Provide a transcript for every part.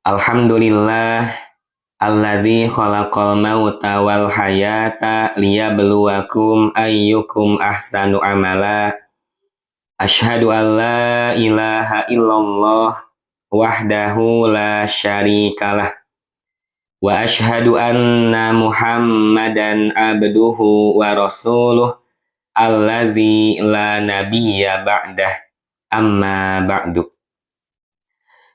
Alhamdulillah alladzi khalaqal mauta wal hayata liyabluwakum ayyukum ahsanu amala. Asyhadu an la ilaha illallah wahdahu la syarikalah wa asyhadu anna Muhammadan abduhu wa rasuluh alladzi la nabiyya ba'dah, amma ba'du.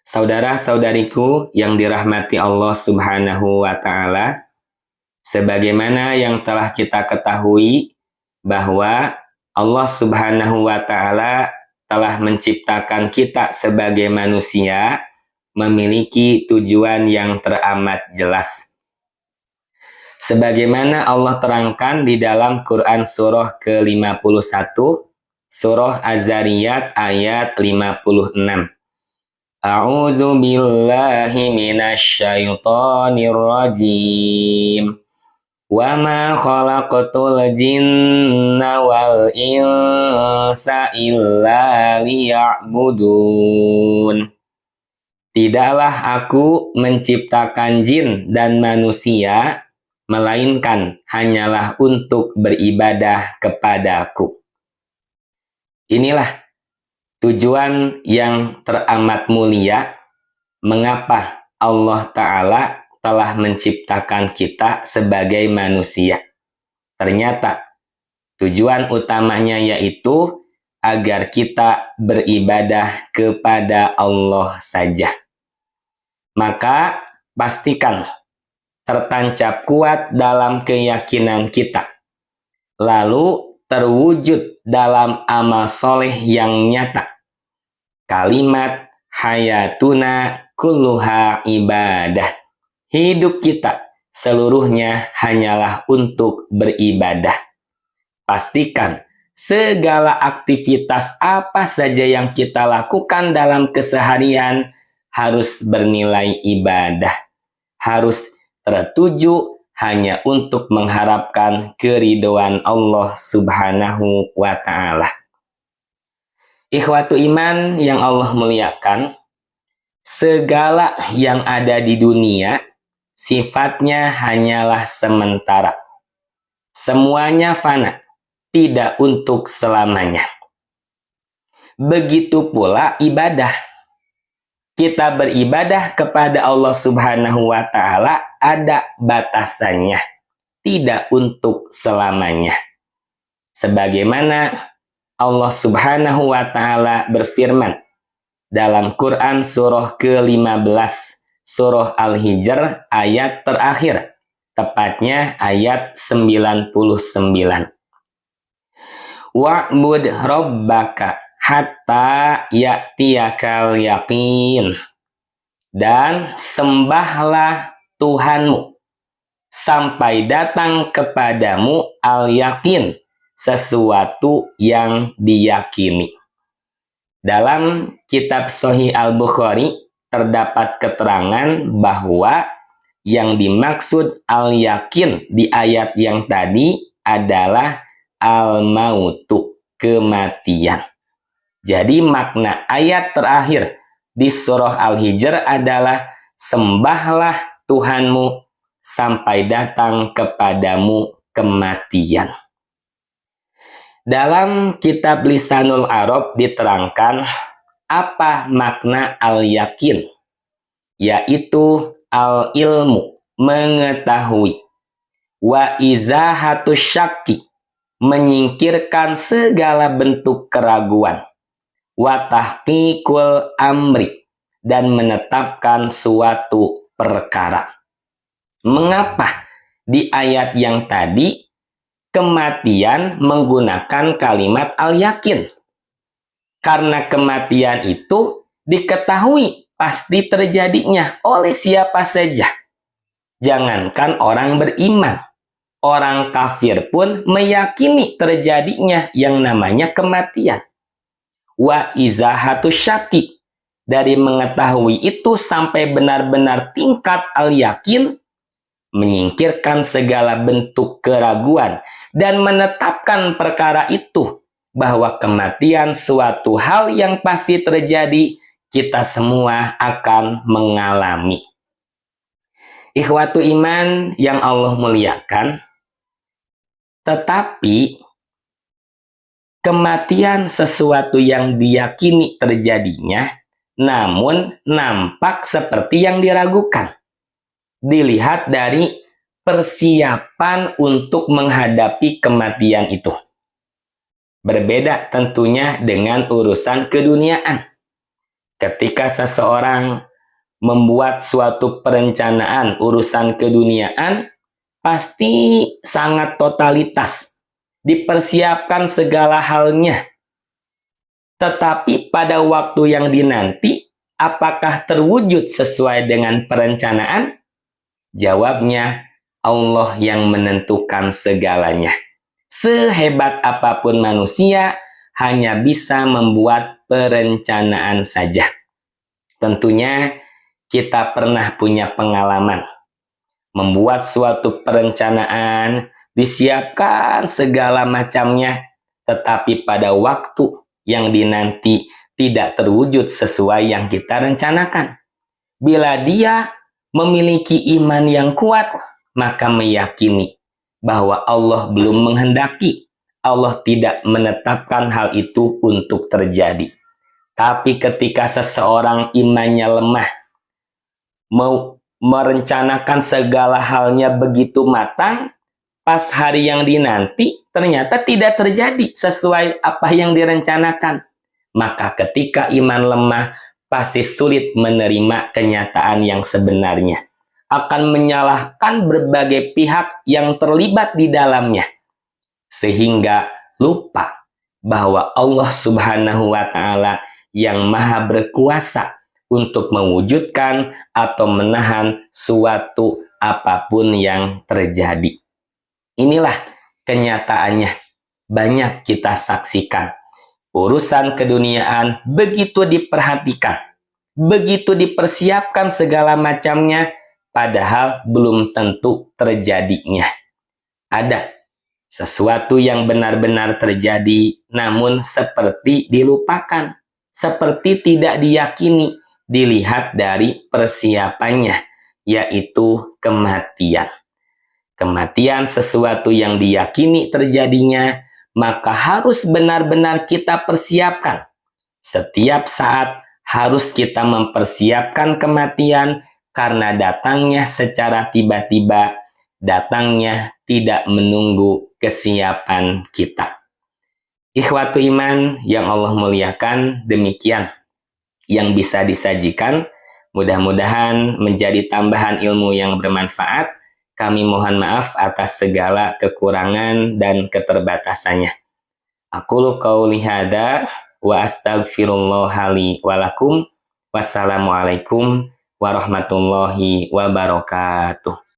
Saudara-saudariku yang dirahmati Allah Subhanahu wa Ta'ala, sebagaimana yang telah kita ketahui bahwa Allah Subhanahu wa Ta'ala telah menciptakan kita sebagai manusia memiliki tujuan yang teramat jelas. Sebagaimana Allah terangkan di dalam Quran surah ke-51, surah Az-Zariyat ayat 56. A'udzu billahi minasy syaithanir rajim. Wa ma khalaqtul jinna wal insa illa liya'budun. Tidaklah aku menciptakan jin dan manusia melainkan hanyalah untuk beribadah kepadaku. Inilah tujuan yang teramat mulia mengapa Allah Ta'ala telah menciptakan kita sebagai manusia. Ternyata tujuan utamanya yaitu agar kita beribadah kepada Allah saja. Maka pastikan tertancap kuat dalam keyakinan kita, lalu terwujud dalam amal soleh yang nyata. Kalimat hayatuna kulluha ibadah. Hidup kita seluruhnya hanyalah untuk beribadah. Pastikan segala aktivitas apa saja yang kita lakukan dalam keseharian harus bernilai ibadah. Harus tertuju hanya untuk mengharapkan keridhaan Allah Subhanahu wa Ta'ala. Ikhwatu iman yang Allah muliakan, segala yang ada di dunia sifatnya hanyalah sementara. Semuanya fana, tidak untuk selamanya. Begitu pula ibadah. Kita beribadah kepada Allah Subhanahu wa Ta'ala ada batasannya, tidak untuk selamanya. Sebagaimana Allah Subhanahu wa Ta'ala berfirman dalam Quran surah ke-15, surah Al-Hijr ayat terakhir, tepatnya ayat 99. Wa'bud rabbaka hatta ya'tiyakal yaqin. Dan sembahlah Tuhanmu sampai datang kepadamu al-yakin, sesuatu yang diyakini. Dalam kitab Sahih Al-Bukhari terdapat keterangan bahwa yang dimaksud al-yakin di ayat yang tadi adalah al-mautu, kematian. Jadi makna ayat terakhir di surah Al-Hijr adalah sembahlah Tuhanmu sampai datang kepadamu kematian. Dalam kitab Lisanul Arab diterangkan apa makna al-yakin, yaitu al-ilmu, mengetahui, wa izahatus syakki, menyingkirkan segala bentuk keraguan, wa tahqiqul amri, dan menetapkan suatu perkara. Mengapa di ayat yang tadi kematian menggunakan kalimat al-yakin? Karena kematian itu diketahui pasti terjadinya oleh siapa saja. Jangankan orang beriman, orang kafir pun meyakini terjadinya yang namanya kematian. Wa izahatus syaki, dari mengetahui itu sampai benar-benar tingkat al-yakin, menyingkirkan segala bentuk keraguan dan menetapkan perkara itu bahwa kematian suatu hal yang pasti terjadi, kita semua akan mengalami. Ikhwatu iman yang Allah muliakan, tetapi kematian sesuatu yang diyakini terjadinya, namun nampak seperti yang diragukan. Dilihat dari persiapan untuk menghadapi kematian itu. Berbeda tentunya dengan urusan keduniaan. Ketika seseorang membuat suatu perencanaan urusan keduniaan, pasti sangat totalitas, dipersiapkan segala halnya. Tetapi pada waktu yang dinanti, apakah terwujud sesuai dengan perencanaan? Jawabnya, Allah yang menentukan segalanya. Sehebat apapun manusia, hanya bisa membuat perencanaan saja. Tentunya kita pernah punya pengalaman membuat suatu perencanaan, disiapkan segala macamnya, tetapi pada waktu yang dinanti tidak terwujud sesuai yang kita rencanakan. Bila dia memiliki iman yang kuat, maka meyakini bahwa Allah belum menghendaki, Allah tidak menetapkan hal itu untuk terjadi. Tapi ketika seseorang imannya lemah, mau merencanakan segala halnya begitu matang, pas hari yang dinanti ternyata tidak terjadi sesuai apa yang direncanakan. Maka ketika iman lemah, pasti sulit menerima kenyataan yang sebenarnya. Akan menyalahkan berbagai pihak yang terlibat di dalamnya. Sehingga lupa bahwa Allah Subhanahu wa Ta'ala yang Maha Berkuasa untuk mewujudkan atau menahan suatu apapun yang terjadi. Inilah kenyataannya. Banyak kita saksikan. Urusan keduniaan begitu diperhatikan, begitu dipersiapkan segala macamnya, padahal belum tentu terjadinya. Ada sesuatu yang benar-benar terjadi, namun seperti dilupakan, seperti tidak diyakini, dilihat dari persiapannya, yaitu kematian. Kematian sesuatu yang diyakini terjadinya, maka harus benar-benar kita persiapkan. Setiap saat harus kita mempersiapkan kematian, karena datangnya secara tiba-tiba, datangnya tidak menunggu kesiapan kita. Ikhwatu iman yang Allah muliakan, demikian yang bisa disajikan. Mudah-mudahan menjadi tambahan ilmu yang bermanfaat. Kami mohon maaf atas segala kekurangan dan keterbatasannya. Aqulu qauli hadza wa astaghfirullah li wa lakum. Wassalamualaikum warahmatullahi wabarakatuh.